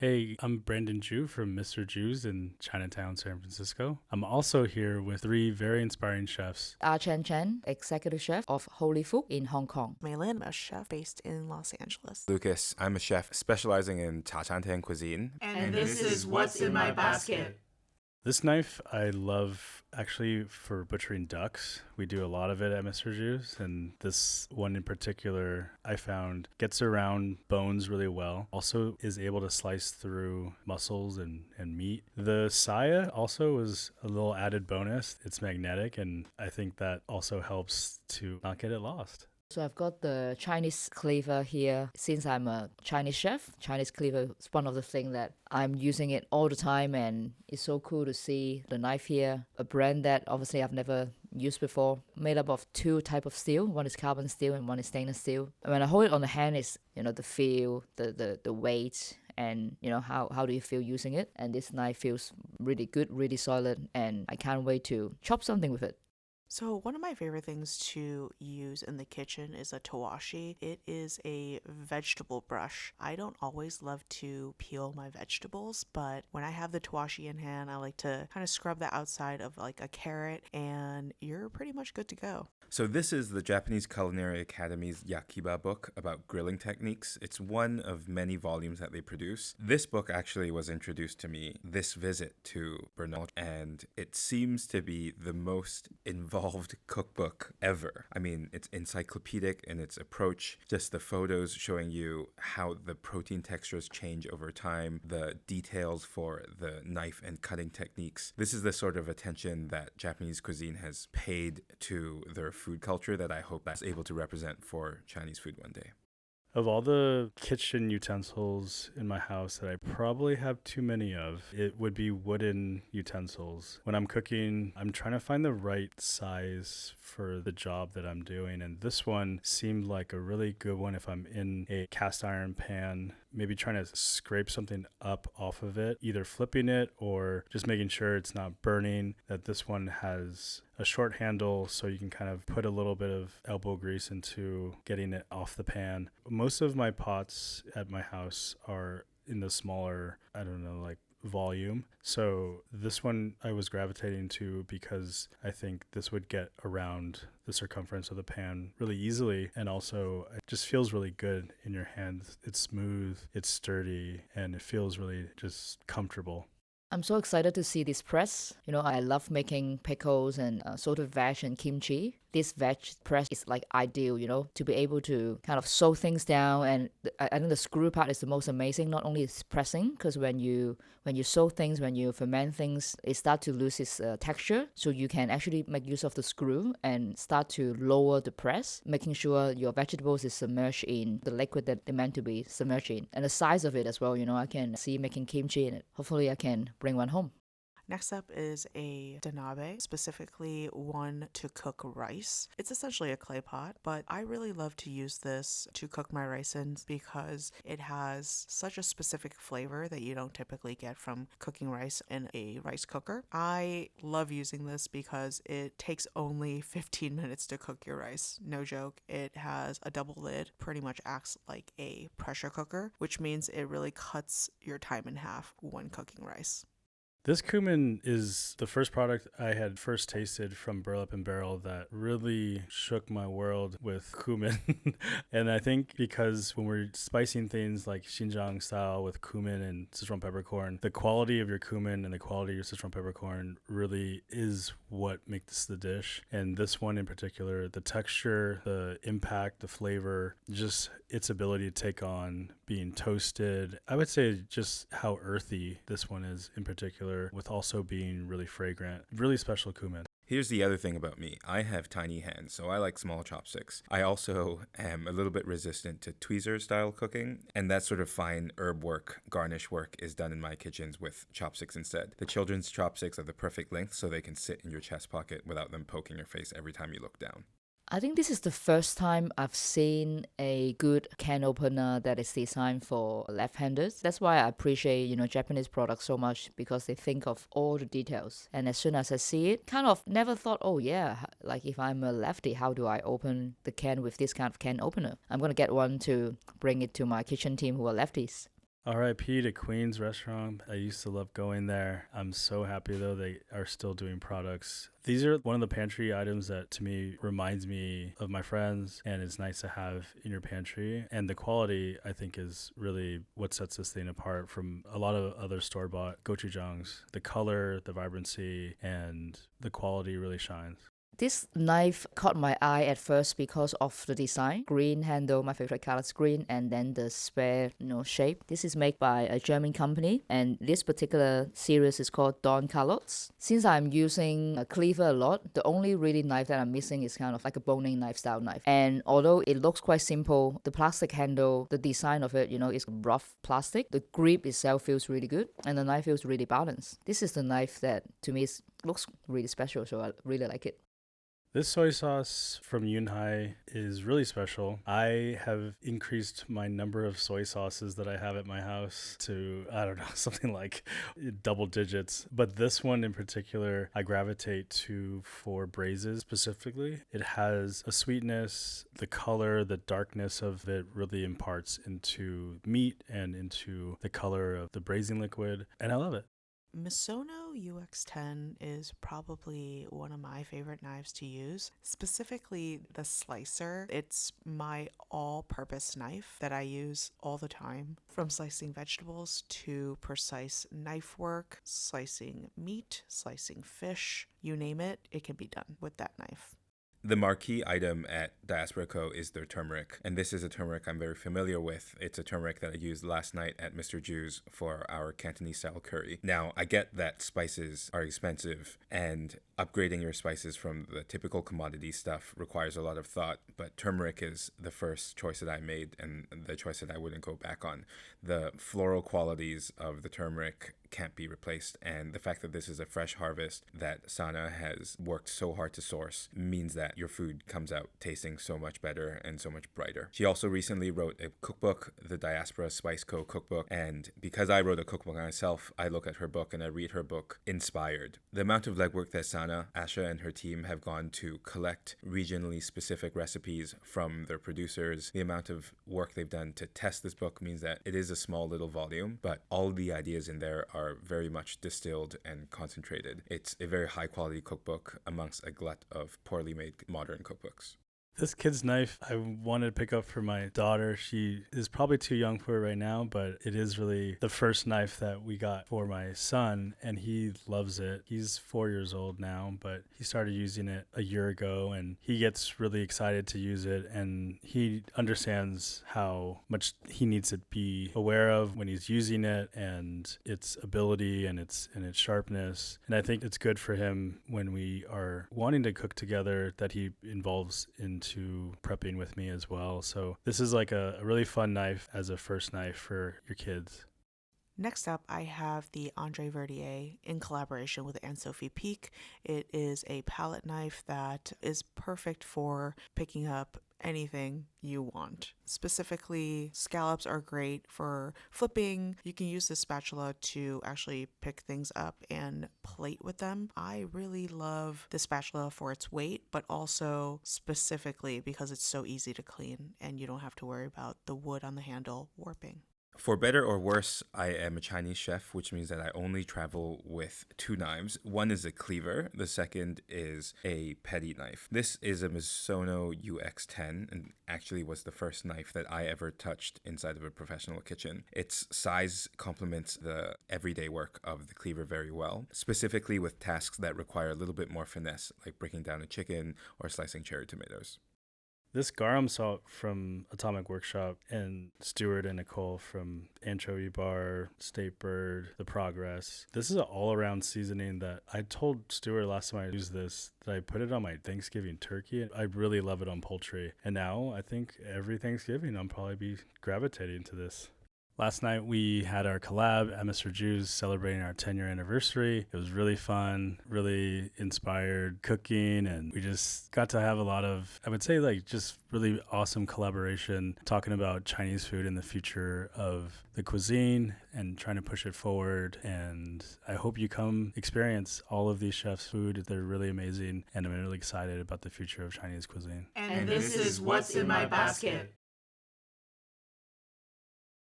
Hey, I'm Brandon Jiu from Mister Jiu's in Chinatown, San Francisco. I'm also here with three very inspiring chefs. ArChan, executive chef of Holy Food in Hong Kong. Mei Lin, a chef based in Los Angeles. Lucas, I'm a chef specializing in Chinatown cuisine. And this is What's in My Basket. This knife I love actually for butchering ducks. We do a lot of it at Mr. Jiu's, and this one in particular I found gets around bones really well. Also is able to slice through muscles and meat. The saya also was a little added bonus. It's magnetic, and I think that also helps to not get it lost. So I've got the Chinese cleaver here. Since I'm a Chinese chef, Chinese cleaver is one of the things that I'm using it all the time, and it's so cool to see the knife here. A brand that obviously I've never used before, made up of two type of steel. One is carbon steel and one is stainless steel. And when I hold it on the hand, it's the feel, the weight, and how do you feel using it. And this knife feels really good, really solid, and I can't wait to chop something with it. So one of my favorite things to use in the kitchen is a tawashi. It is a vegetable brush. I don't always love to peel my vegetables, but when I have the tawashi in hand, I like to kind of scrub the outside of like a carrot, and you're pretty much good to go. So this is the Japanese Culinary Academy's Yakiba book about grilling techniques. It's one of many volumes that they produce. This book actually was introduced to me this visit to Bernal, and it seems to be the most involved cookbook ever. I mean, it's encyclopedic in its approach, just the photos showing you how the protein textures change over time, the details for the knife and cutting techniques. This is the sort of attention that Japanese cuisine has paid to their food culture that I hope that's able to represent for Chinese food one day. Of all the kitchen utensils in my house that I probably have too many of, it would be wooden utensils. When I'm cooking, I'm trying to find the right size for the job that I'm doing, and this one seemed like a really good one if I'm in a cast iron pan, maybe trying to scrape something up off of it, either flipping it or just making sure it's not burning. That this one has a short handle so you can kind of put a little bit of elbow grease into getting it off the pan. Most of my pots at my house are in the smaller, volume. So this one I was gravitating to because I think this would get around the circumference of the pan really easily, and also it just feels really good in your hands. It's smooth, it's sturdy, and it feels really just comfortable. I'm so excited to see this press. I love making pickles and salted veg and kimchi. This veg press is like ideal, to be able to kind of sew things down. And I think the screw part is the most amazing. Not only is pressing, because when you sew things, when you ferment things, it starts to lose its texture. So you can actually make use of the screw and start to lower the press, making sure your vegetables is submerged in the liquid that they're meant to be submerged in. And the size of it as well, I can see making kimchi in it. Hopefully I can bring one home. Next up is a danabe, specifically one to cook rice. It's essentially a clay pot, but I really love to use this to cook my rice in because it has such a specific flavor that you don't typically get from cooking rice in a rice cooker. I love using this because it takes only 15 minutes to cook your rice. No joke. It has a double lid, pretty much acts like a pressure cooker, which means it really cuts your time in half when cooking rice. This cumin is the first product I had first tasted from Burl Up and Barrel that really shook my world with cumin. And I think because when we're spicing things like Xinjiang style with cumin and Sichuan peppercorn, the quality of your cumin and the quality of your Sichuan peppercorn really is what makes the dish. And this one in particular, the texture, the impact, the flavor, just its ability to take on being toasted. I would say just how earthy this one is in particular, with also being really fragrant. Really special cumin. Here's the other thing about me. I have tiny hands, so I like small chopsticks. I also am a little bit resistant to tweezer style cooking, and that sort of fine herb work, garnish work is done in my kitchens with chopsticks instead. The children's chopsticks are the perfect length so they can sit in your chest pocket without them poking your face every time you look down. I think this is the first time I've seen a good can opener that is designed for left-handers. That's why I appreciate, Japanese products so much, because they think of all the details. And as soon as I see it, kind of never thought, oh yeah, like if I'm a lefty, how do I open the can with this kind of can opener? I'm going to get one to bring it to my kitchen team who are lefties. RIP to Queen's Restaurant. I used to love going there. I'm so happy though they are still doing products. These are one of the pantry items that to me reminds me of my friends, and it's nice to have in your pantry. And the quality, I think, is really what sets this thing apart from a lot of other store-bought gochujangs. The color, the vibrancy, and the quality really shines. This knife caught my eye at first because of the design. Green handle, my favorite color is green, and then the spare, shape. This is made by a German company, and this particular series is called Don Carlos. Since I'm using a cleaver a lot, the only really knife that I'm missing is kind of like a boning knife style knife. And although it looks quite simple, the plastic handle, the design of it, is rough plastic. The grip itself feels really good, and the knife feels really balanced. This is the knife that to me looks really special, so I really like it. This soy sauce from Yunhai is really special. I have increased my number of soy sauces that I have at my house to, I don't know, something like double digits. But this one in particular, I gravitate to for braises specifically. It has a sweetness, the color, the darkness of it really imparts into meat and into the color of the braising liquid, and I love it. Misono UX10 is probably one of my favorite knives to use, specifically the slicer. It's my all-purpose knife that I use all the time, from slicing vegetables to precise knife work, slicing meat, slicing fish, you name it, it can be done with that knife. The marquee item at Diaspora Co. is their turmeric, and this is a turmeric I'm very familiar with. It's a turmeric that I used last night at Mister Jiu's for our Cantonese-style curry. Now, I get that spices are expensive, and upgrading your spices from the typical commodity stuff requires a lot of thought, but turmeric is the first choice that I made and the choice that I wouldn't go back on. The floral qualities of the turmeric can't be replaced, and the fact that this is a fresh harvest that Sana has worked so hard to source means that your food comes out tasting so much better and so much brighter. She also recently wrote a cookbook, the Diaspora Spice Co. cookbook, and because I wrote a cookbook myself, I look at her book and I read her book inspired. The amount of legwork that Sana, Asha, and her team have gone to collect regionally specific recipes from their producers, the amount of work they've done to test this book means that it is a small little volume, but all the ideas in there are very much distilled and concentrated. It's a very high quality cookbook amongst a glut of poorly made modern cookbooks. This kid's knife I wanted to pick up for my daughter. She is probably too young for it right now, but it is really the first knife that we got for my son, and he loves it. He's 4 years old now, but he started using it a year ago, and he gets really excited to use it, and he understands how much he needs to be aware of when he's using it and its ability and its sharpness. And I think it's good for him when we are wanting to cook together that he involves into prepping with me as well. So this is like a really fun knife as a first knife for your kids. Next up, I have the Andre Verdier in collaboration with Anne-Sophie Pic. It is a palette knife that is perfect for picking up anything you want. Specifically, scallops are great for flipping. You can use this spatula to actually pick things up and plate with them. I really love the spatula for its weight, but also specifically because it's so easy to clean and you don't have to worry about the wood on the handle warping. For better or worse, I am a Chinese chef, which means that I only travel with two knives. One is a cleaver. The second is a petty knife. This is a Misono UX10 and actually was the first knife that I ever touched inside of a professional kitchen. Its size complements the everyday work of the cleaver very well, specifically with tasks that require a little bit more finesse, like breaking down a chicken or slicing cherry tomatoes. This garam salt from Atomic Workshop and Stuart and Nicole from Anchovy Bar, State Bird, The Progress. This is an all-around seasoning that I told Stuart last time I used this that I put it on my Thanksgiving turkey. I really love it on poultry. And now I think every Thanksgiving I'll probably be gravitating to this. Last night we had our collab at Mister Jiu's celebrating our 10-year anniversary. It was really fun, really inspired cooking, and we just got to have a lot of, I would say, like just really awesome collaboration, talking about Chinese food and the future of the cuisine and trying to push it forward. And I hope you come experience all of these chefs' food. They're really amazing, and I'm really excited about the future of Chinese cuisine. And this is what's in my basket.